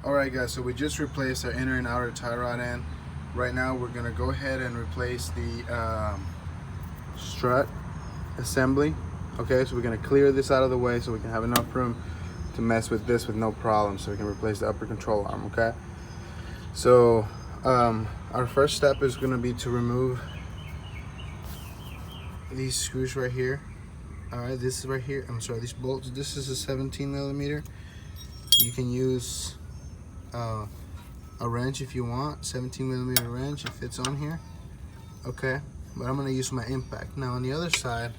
Alright guys, so we just replaced our inner and outer tie rod end. Right now we're going to go ahead and replace the strut assembly. Okay, so we're going to clear this out of the way so we can have enough room to mess with this with no problem, so we can replace the upper control arm. Okay, so our first step is going to be to remove these screws right here. Alright, this is right here, I'm sorry, these bolts. This is a 17 millimeter. You can use a wrench if you want, 17 millimeter wrench if it's on here. Okay, but I'm going to use my impact. Now on the other side,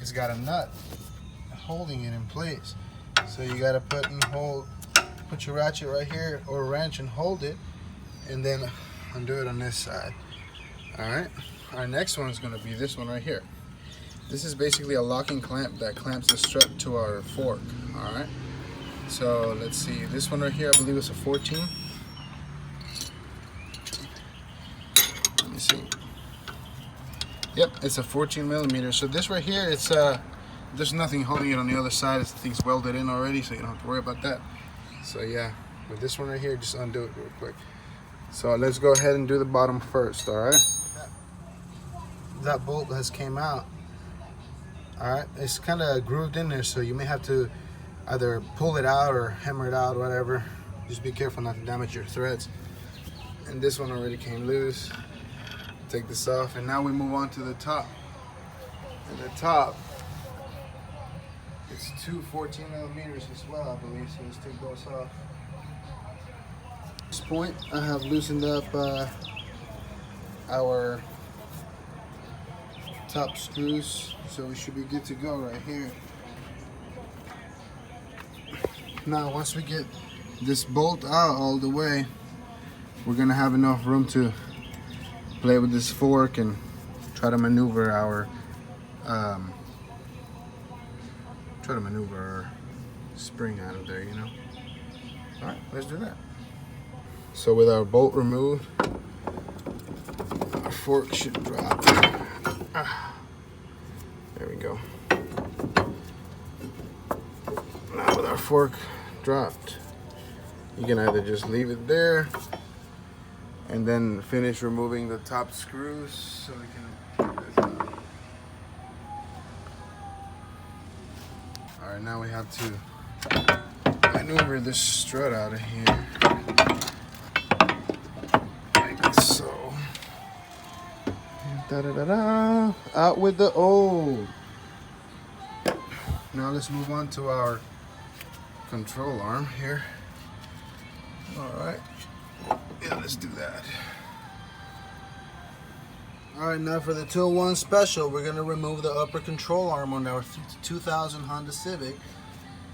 it's got a nut holding it in place, so you got to put your ratchet right here or wrench and hold it, and then undo it on this side. All right, our next one is going to be this one right here. This is basically a locking clamp that clamps the strut to our fork. All right, so let's see, this one right here, I believe it's a 14. Let me see. Yep, it's a 14 millimeter. So this right here, it's there's nothing holding it on the other side. It's things welded in already, so you don't have to worry about that. So yeah, with this one right here, just undo it real quick. So let's go ahead and do the bottom first. All right. That bolt has came out. All right, it's kind of grooved in there, so you may have to either pull it out or hammer it out, whatever. Just be careful not to damage your threads. And this one already came loose. Take this off, and now we move on to the top. And the top, it's two 14 millimeters as well, I believe, so let's take those off. At this point, I have loosened up our top screws, so we should be good to go right here. Now, once we get this bolt out all the way, we're gonna have enough room to play with this fork and try to maneuver our spring out of there, you know. All right, let's do that. So with our bolt removed, our fork should drop. There we go. Now with our fork dropped, you can either just leave it there and then finish removing the top screws so we can get this out. All right, now we have to maneuver this strut out of here, like so. Da-da-da-da. Out with the old. Now let's move on to our control arm here. All right. Yeah, let's do that. All right, now for the 201 special, we're gonna remove the upper control arm on our 2000 Honda Civic.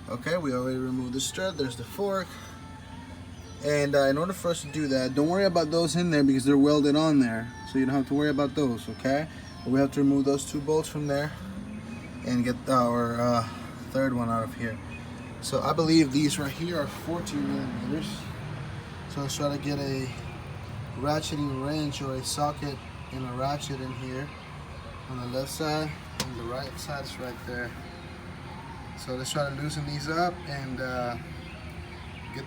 Okay, we already removed the strut. There's the fork. And in order for us to do that, don't worry about those in there because they're welded on there, so you don't have to worry about those. Okay, but we have to remove those two bolts from there and get our third one out of here. So I believe these right here are 14 millimeters. So let's try to get a ratcheting wrench or a socket and a ratchet in here on the left side, and the right side is right there. So let's try to loosen these up and get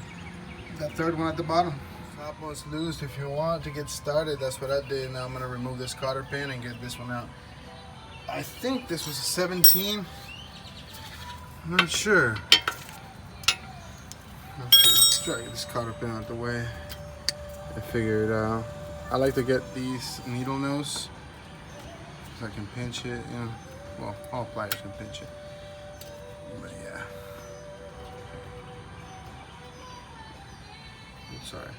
that third one at the bottom. Top one's loose. If you want to get started, that's what I did. Now I'm gonna remove this cotter pin and get this one out. I think this was a 17. I'm not sure. Let's see. Let's try to get this cotter pin out the way. I figured I like to get these needle nose so I can pinch it. You know, well, all pliers can pinch it. But yeah. I'm sorry.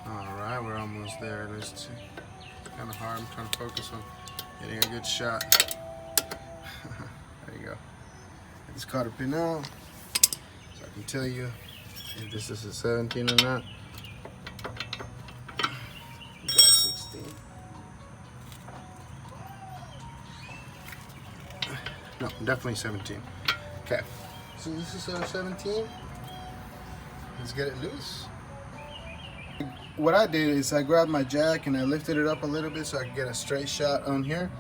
Alright, we're almost there. Let's see. It's kind of hard. I'm trying to focus on getting a good shot. There you go. Get this cotter pin out so I can tell you if this is a 17 or not. We got 16. No, definitely 17. Okay. So this is a 17. Let's get it loose. What I did is I grabbed my jack and I lifted it up a little bit so I could get a straight shot on here,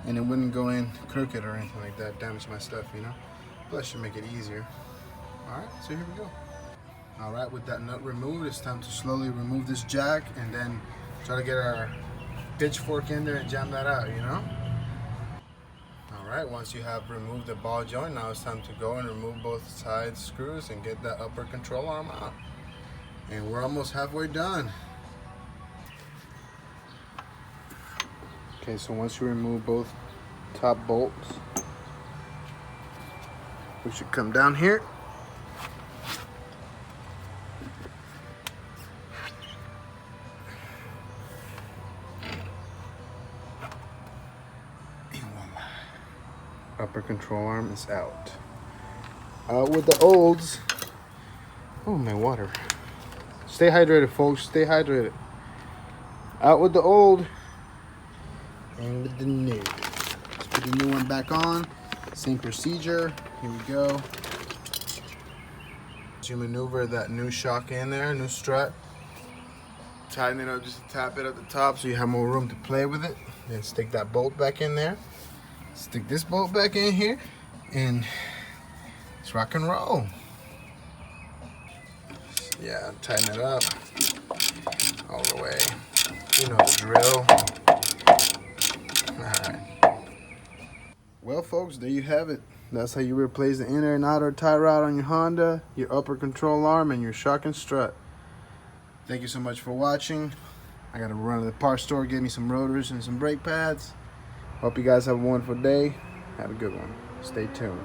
and it wouldn't go in crooked or anything like that, damage my stuff, you know. Plus should make it easier. Alright, so here we go. Alright, with that nut removed, it's time to slowly remove this jack and then try to get our pitchfork in there and jam that out, you know. Alright, once you have removed the ball joint, now it's time to go and remove both side screws and get that upper control arm out. And we're almost halfway done. Okay, so once you remove both top bolts, we should come down here. Upper control arm is out. With the olds, oh, my water. Stay hydrated, folks, stay hydrated. Out with the old and with the new. Let's put the new one back on. Same procedure, here we go. You maneuver that new shock in there, new strut. Tighten it up just to tap it at the top so you have more room to play with it. Then stick that bolt back in there. Stick this bolt back in here, and let's rock and roll. Yeah, tighten it up all the way. You know the drill. Alright. Well, folks, there you have it. That's how you replace the inner and outer tie rod on your Honda, your upper control arm, and your shock and strut. Thank you so much for watching. I gotta run to the parts store, get me some rotors and some brake pads. Hope you guys have a wonderful day. Have a good one. Stay tuned.